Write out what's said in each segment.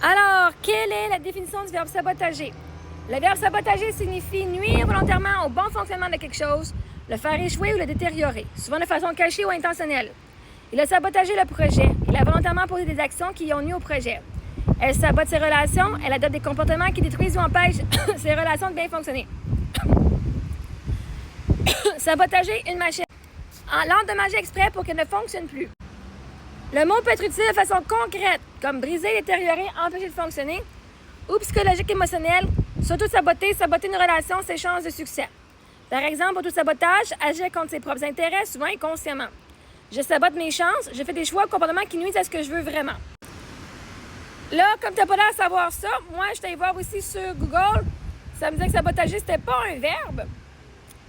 Alors, quelle est la définition du verbe sabotager? Le verbe sabotager signifie nuire volontairement au bon fonctionnement de quelque chose, le faire échouer ou le détériorer, souvent de façon cachée ou intentionnelle. Il a sabotagé le projet. Il a volontairement posé des actions qui ont nuit au projet. Elle sabote ses relations. Elle adopte des comportements qui détruisent ou empêchent ses relations de bien fonctionner. Sabotager une machine. En l'endommager exprès pour qu'elle ne fonctionne plus. Le mot peut être utilisé de façon concrète, comme briser, détériorer, empêcher de fonctionner, ou psychologique, émotionnel, s'auto-saboter, saboter une relation, ses chances de succès. Par exemple, auto-sabotage, agir contre ses propres intérêts, souvent inconsciemment. Je sabote mes chances, je fais des choix ou comportements qui nuisent à ce que je veux vraiment. Là, comme tu n'as pas l'air de savoir ça, moi, je t'allais voir aussi sur Google, ça me disait que sabotager, c'était pas un verbe.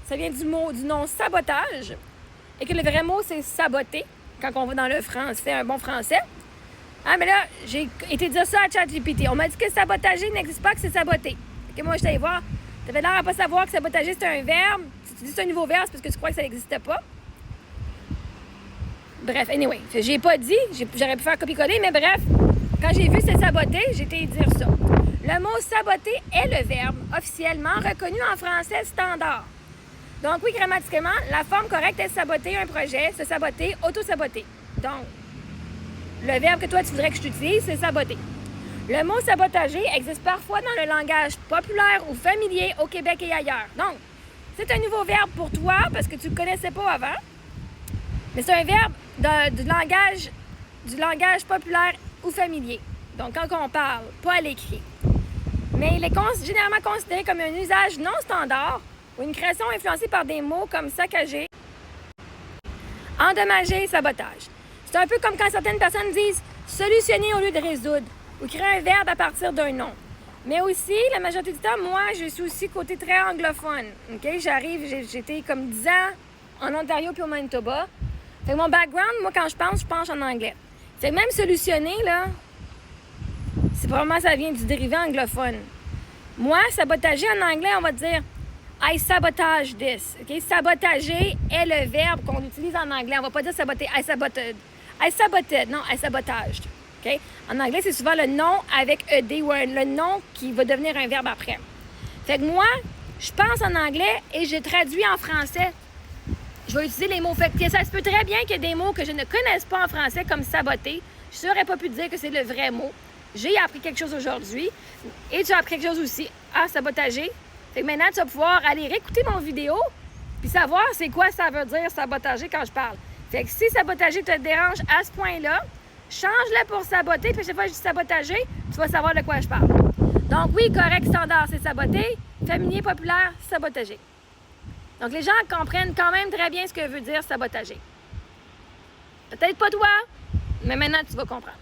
Ça vient du nom sabotage, et que le vrai mot, c'est saboter, quand on va dans le français, un bon français. Ah, mais là, j'ai été dire ça à ChatGPT. On m'a dit que sabotager n'existe pas, que c'est saboter. Fait que moi, je t'allais voir, tu avais l'air à pas savoir que sabotager, c'est un verbe. Si tu dis que c'est un nouveau verbe, c'est parce que tu crois que ça n'existait pas. Bref, anyway, j'ai pas dit, j'aurais pu faire copier-coller, mais bref, quand j'ai vu c'est saboter, j'ai été dire ça. Le mot saboter est le verbe officiellement reconnu en français standard. Donc oui, grammaticalement, la forme correcte est saboter un projet, se saboter, auto-saboter. Donc, le verbe que toi tu voudrais que je t'utilise, c'est saboter. Le mot sabotager existe parfois dans le langage populaire ou familier au Québec et ailleurs. Donc, c'est un nouveau verbe pour toi parce que tu ne le connaissais pas avant. Mais c'est un verbe du langage populaire ou familier. Donc, quand on parle, pas à l'écrit. Mais il est généralement considéré comme un usage non standard ou une création influencée par des mots comme saccager, endommager, sabotage. C'est un peu comme quand certaines personnes disent solutionner au lieu de résoudre ou créer un verbe à partir d'un nom. Mais aussi, la majorité du temps, moi, je suis aussi côté très anglophone. Okay? J'étais comme 10 ans en Ontario puis au Manitoba. Fait que mon background, moi, quand je pense en anglais. Fait que même solutionner, là, c'est probablement ça vient du dérivé anglophone. Moi, sabotager en anglais, on va dire I sabotage this. Okay? Sabotager est le verbe qu'on utilise en anglais. On va pas dire saboter. I saboted. Non, I sabotaged. Okay? En anglais, c'est souvent le nom avec ED ou le nom qui va devenir un verbe après. Fait que moi, je pense en anglais et j'ai traduit en français. Je vais utiliser les mots. Fait que ça se peut très bien qu'il y ait des mots que je ne connaisse pas en français, comme saboter. Je n'aurais pas pu te dire que c'est le vrai mot. J'ai appris quelque chose aujourd'hui. Et tu as appris quelque chose aussi. Ah, sabotager. Fait que maintenant, tu vas pouvoir aller réécouter mon vidéo puis savoir c'est quoi ça veut dire sabotager quand je parle. Fait que si sabotager te dérange à ce point-là, change-le pour saboter. Puis chaque fois que je dis sabotager, tu vas savoir de quoi je parle. Donc oui, correct, standard, c'est saboter. Familier, populaire, sabotager. Donc, les gens comprennent quand même très bien ce que veut dire sabotager. Peut-être pas toi, mais maintenant, tu vas comprendre.